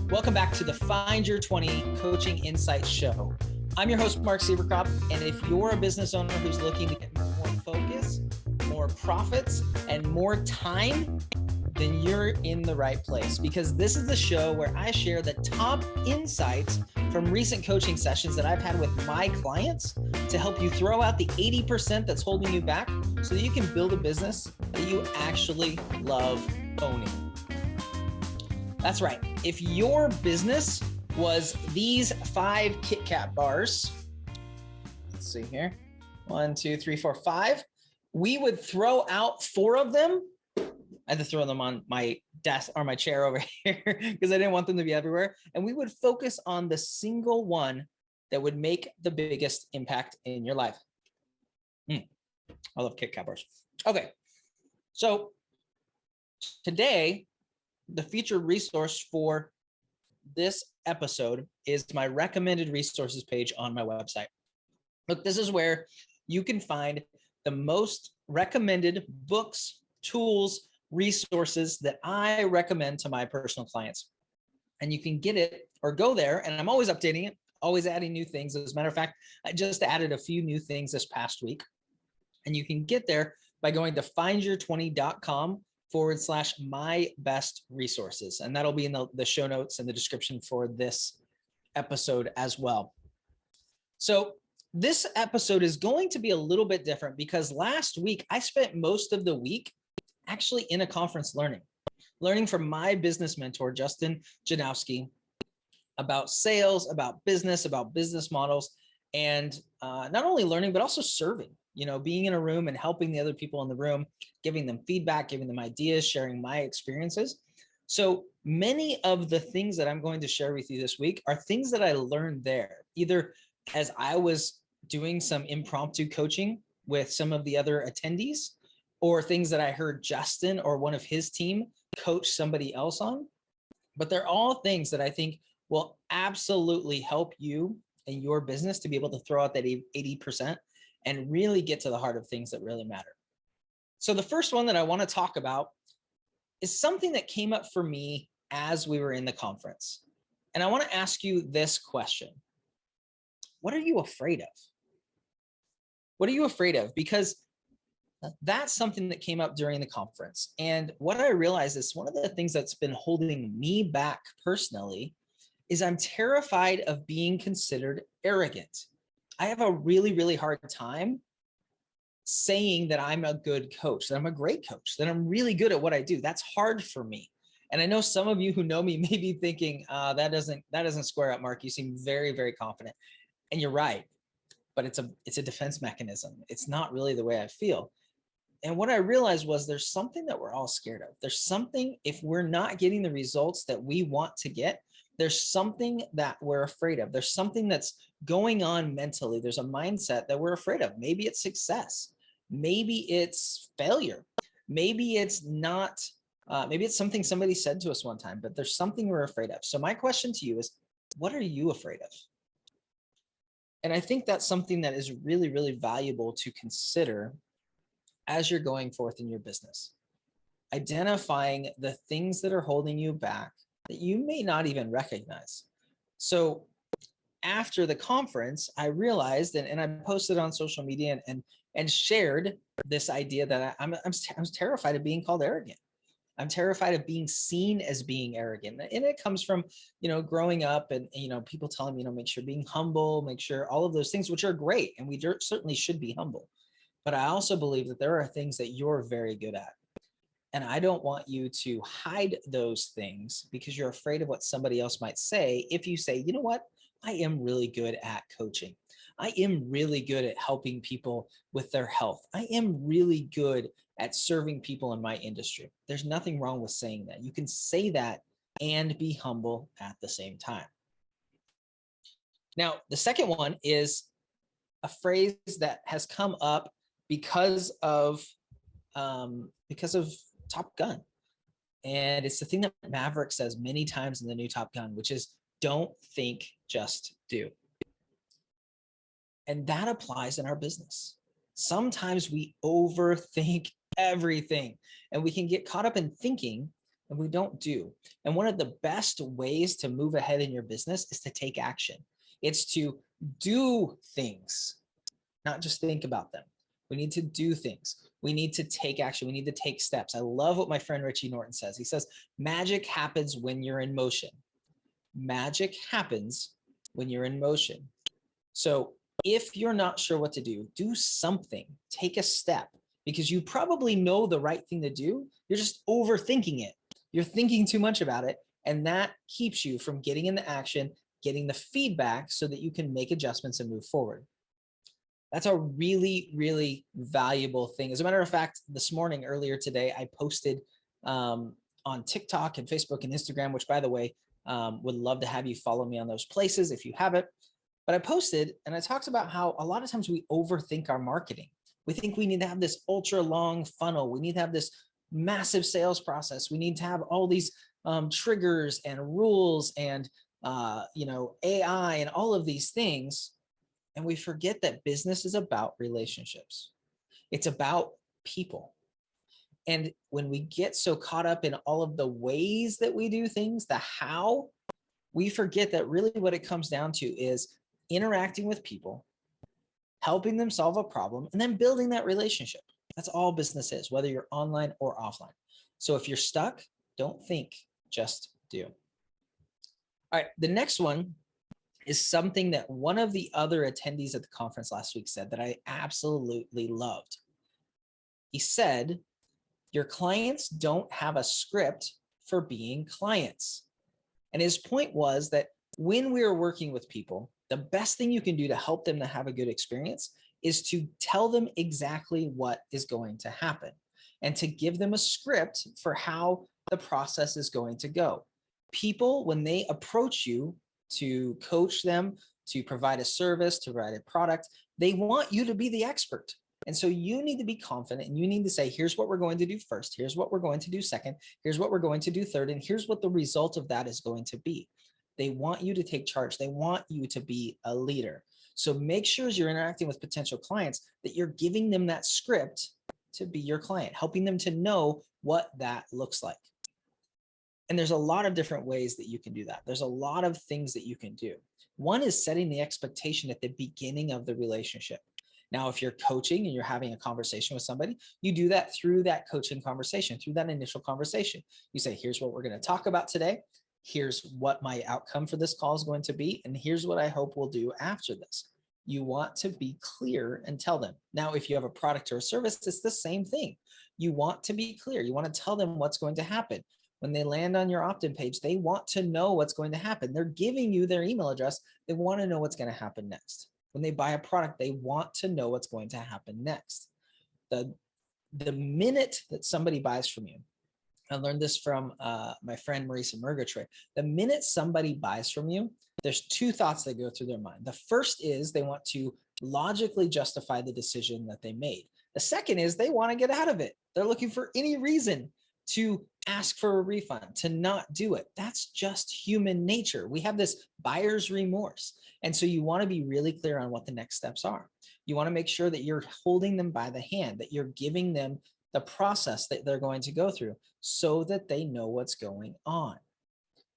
Welcome back to the Find Your 20 Coaching Insights Show. I'm your host, Mark Sieberkrop, and if you're a business owner who's looking to get more focus, more profits, and more time, then you're in the right place, because this is the show where I share the top insights from recent coaching sessions that I've had with my clients to help you throw out the 80% that's holding you back so that you can build a business that you actually love owning. That's right. If your business was these 5 Kit Kat bars, let's see here, 1, 2, 3, 4, 5, we would throw out 4 of them. I had to throw them on my desk or my chair over here because I didn't want them to be everywhere. And we would focus on the single one that would make the biggest impact in your life. I love Kit Kat bars. Okay, so today, the featured resource for this episode is my recommended resources page on my website. Look, this is where you can find the most recommended books, tools, resources that I recommend to my personal clients. And you can get it or go there, and I'm always updating it, always adding new things. As a matter of fact, I just added a few new things this past week. And you can get there by going to findyour20.com/my best resources. And that'll be in the show notes and the description for this episode as well. So this episode is going to be a little bit different because last week I spent most of the week actually in a conference learning from my business mentor, Justin Janowski, about sales, about business models, and not only learning, but also serving. Being in a room and helping the other people in the room, giving them feedback, giving them ideas, sharing my experiences. So many of the things that I'm going to share with you this week are things that I learned there, either as I was doing some impromptu coaching with some of the other attendees, or things that I heard Justin or one of his team coach somebody else on. But they're all things that I think will absolutely help you and your business to be able to throw out that 80% and really get to the heart of things that really matter. So the first one that I want to talk about is something that came up for me as we were in the conference. And I want to ask you this question. What are you afraid of? What are you afraid of? Because that's something that came up during the conference. And what I realized is one of the things that's been holding me back personally is I'm terrified of being considered arrogant. I have a really, really hard time saying that I'm a good coach, that I'm a great coach, that I'm really good at what I do. That's hard for me. And I know some of you who know me may be thinking, that doesn't square up, Mark. You seem very, very confident. And you're right, but it's a defense mechanism. It's not really the way I feel. And what I realized was there's something that we're all scared of. There's something, if we're not getting the results that we want to get, there's something that we're afraid of. There's something that's going on mentally. There's a mindset that we're afraid of. Maybe it's success. Maybe it's failure. Maybe it's not, maybe it's something somebody said to us one time, but there's something we're afraid of. So my question to you is, what are you afraid of? And I think that's something that is really, really valuable to consider as you're going forth in your business. Identifying the things that are holding you back that you may not even recognize. So after the conference, I realized, and I posted on social media and shared this idea that I'm terrified of being called arrogant. I'm terrified of being seen as being arrogant. And it comes from, growing up and, people telling me, make sure being humble, make sure all of those things, which are great. And we certainly should be humble. But I also believe that there are things that you're very good at. And I don't want you to hide those things because you're afraid of what somebody else might say. If you say, you know what, I am really good at coaching. I am really good at helping people with their health. I am really good at serving people in my industry. There's nothing wrong with saying that. You can say that and be humble at the same time. Now, the second one is a phrase that has come up because of Top Gun. And it's the thing that Maverick says many times in the new Top Gun, which is don't think, just do. And that applies in our business. Sometimes we overthink everything and we can get caught up in thinking and we don't do. And one of the best ways to move ahead in your business is to take action. It's to do things, not just think about them. We need to do things. We need to take action. We need to take steps. I love what my friend Richie Norton says. He says, magic happens when you're in motion. Magic happens when you're in motion. So if you're not sure what to do something, take a step, because you probably know the right thing to do. You're just overthinking it. You're thinking too much about it. And that keeps you from getting into action, getting the feedback so that you can make adjustments and move forward. That's a really, really valuable thing. As a matter of fact, this morning, earlier today, I posted on TikTok and Facebook and Instagram, which, by the way, would love to have you follow me on those places if you haven't. But I posted and I talked about how a lot of times we overthink our marketing. We think we need to have this ultra long funnel. We need to have this massive sales process. We need to have all these triggers and rules and AI and all of these things. And we forget that business is about relationships. It's about people. And when we get so caught up in all of the ways that we do things, the how, we forget that really what it comes down to is interacting with people, helping them solve a problem, and then building that relationship. That's all business is, whether you're online or offline. So if you're stuck, don't think, just do. All right, the next one is something that one of the other attendees at the conference last week said that I absolutely loved. He said, your clients don't have a script for being clients. And his point was that when we are working with people, the best thing you can do to help them to have a good experience is to tell them exactly what is going to happen and to give them a script for how the process is going to go. People, when they approach you to coach them, to provide a service, to provide a product, they want you to be the expert. And so you need to be confident and you need to say, here's what we're going to do first. Here's what we're going to do second. Here's what we're going to do third. And here's what the result of that is going to be. They want you to take charge. They want you to be a leader. So make sure as you're interacting with potential clients that you're giving them that script to be your client, helping them to know what that looks like. And there's a lot of different ways that you can do that. There's a lot of things that you can do. One is setting the expectation at the beginning of the relationship. Now, if you're coaching and you're having a conversation with somebody, you do that through that coaching conversation, through that initial conversation. You say, here's what we're going to talk about today. Here's what my outcome for this call is going to be. And here's what I hope we'll do after this. You want to be clear and tell them. Now, if you have a product or a service, it's the same thing. You want to be clear. You want to tell them what's going to happen. When they land on your opt-in page, they want to know what's going to happen. They're giving you their email address. They want to know what's going to happen next. When they buy a product, they want to know what's going to happen next. The minute that somebody buys from you, I learned this from my friend Marisa Murgatroyd. The minute somebody buys from you, there's two thoughts that go through their mind. The first is they want to logically justify the decision that they made. The second is they want to get out of it. They're looking for any reason to ask for a refund, to not do it. That's just human nature. We have this buyer's remorse. And so you want to be really clear on what the next steps are. You want to make sure that you're holding them by the hand, that you're giving them the process that they're going to go through so that they know what's going on.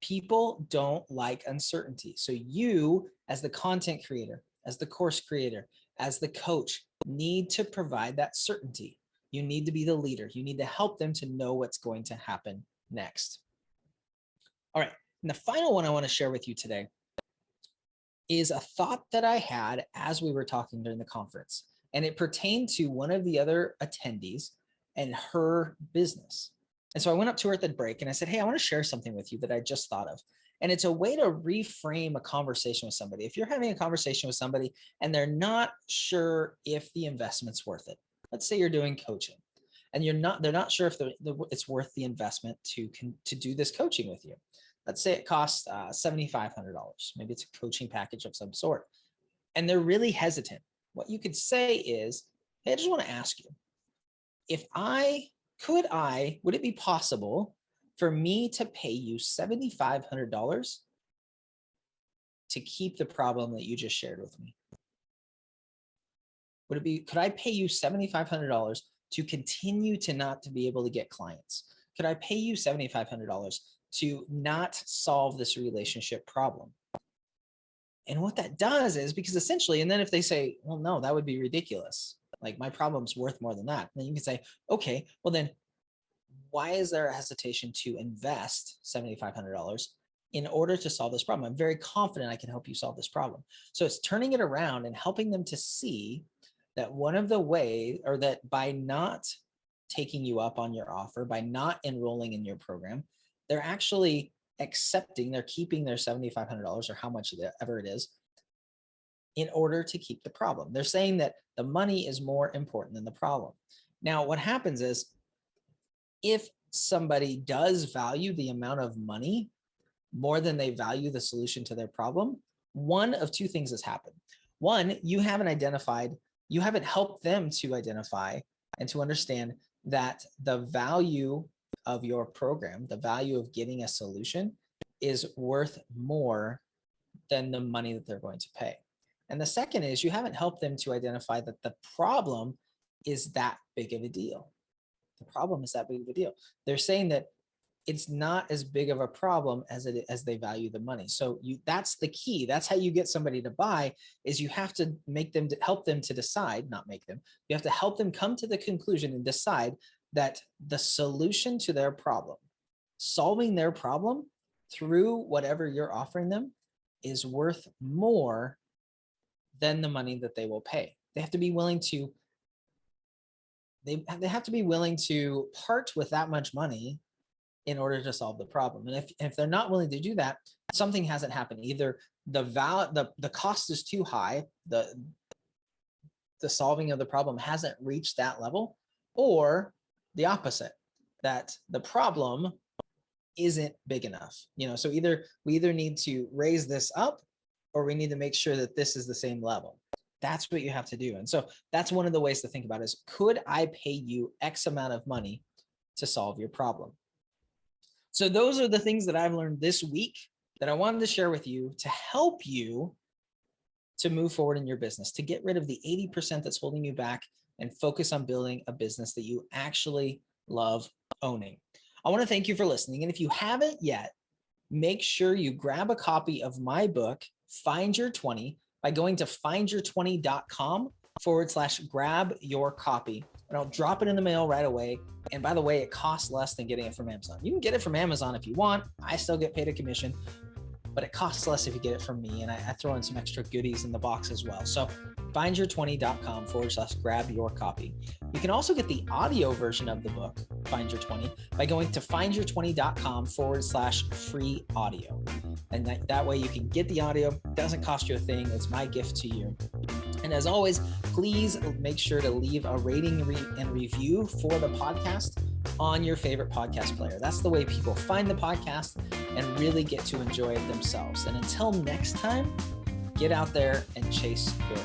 People don't like uncertainty. So you, as the content creator, as the course creator, as the coach, need to provide that certainty. You need to be the leader. You need to help them to know what's going to happen next. All right. And the final one I want to share with you today is a thought that I had as we were talking during the conference. And it pertained to one of the other attendees and her business. And so I went up to her at the break and I said, hey, I want to share something with you that I just thought of. And it's a way to reframe a conversation with somebody. If you're having a conversation with somebody and they're not sure if the investment's worth it, let's say you're doing coaching and they're not sure if it's worth the investment to do this coaching with you. Let's say it costs $7,500. Maybe it's a coaching package of some sort. And they're really hesitant. What you could say is, hey, I just want to ask you, would it be possible for me to pay you $7,500 to keep the problem that you just shared with me? Could I pay you $7,500 to continue to not to be able to get clients? could I pay you $7,500 to not solve this relationship problem? And what that does is, because essentially, and then if they say, well, no, that would be ridiculous. Like, my problem's worth more than that. And then you can say, okay, well then why is there a hesitation to invest $7,500 in order to solve this problem? I'm very confident I can help you solve this problem. So it's turning it around and helping them to see that one of the ways, or that by not taking you up on your offer, by not enrolling in your program, they're actually accepting, they're keeping their $7,500 or how much ever it is in order to keep the problem. They're saying that the money is more important than the problem. Now, what happens is, if somebody does value the amount of money more than they value the solution to their problem, one of two things has happened. One, you haven't helped them to identify and to understand that the value of your program, the value of getting a solution, is worth more than the money that they're going to pay. And the second is, you haven't helped them to identify that the problem is that big of a deal. The problem is that big of a deal. They're saying that it's not as big of a problem as they value the money. So that's the key. That's how you get somebody to buy, is you have to help them to decide, not make them. You have to help them come to the conclusion and decide that the solution to their problem, solving their problem through whatever you're offering them, is worth more than the money that they will pay. They have to be willing to They have to be willing to part with that much money in order to solve the problem. And if they're not willing to do that, something hasn't happened. Either the cost is too high, the solving of the problem hasn't reached that level, or the opposite, that the problem isn't big enough. So we either need to raise this up, or we need to make sure that this is the same level. That's what you have to do. And so that's one of the ways to think about it, is, could I pay you X amount of money to solve your problem? So those are the things that I've learned this week that I wanted to share with you to help you to move forward in your business, to get rid of the 80% that's holding you back and focus on building a business that you actually love owning. I want to thank you for listening. And if you haven't yet, make sure you grab a copy of my book, Find Your 20, by going to findyour20.com/grab your copy. And I'll drop it in the mail right away. And by the way, it costs less than getting it from Amazon. You can get it from Amazon if you want. I still get paid a commission, but it costs less if you get it from me. And I throw in some extra goodies in the box as well. So findyour20.com/grab your copy. You can also get the audio version of the book, Find Your 20, by going to findyour20.com/free audio. And that way you can get the audio. It doesn't cost you a thing. It's my gift to you. And as always, please make sure to leave a rating and review for the podcast on your favorite podcast player. That's the way people find the podcast and really get to enjoy it themselves. And until next time, get out there and chase your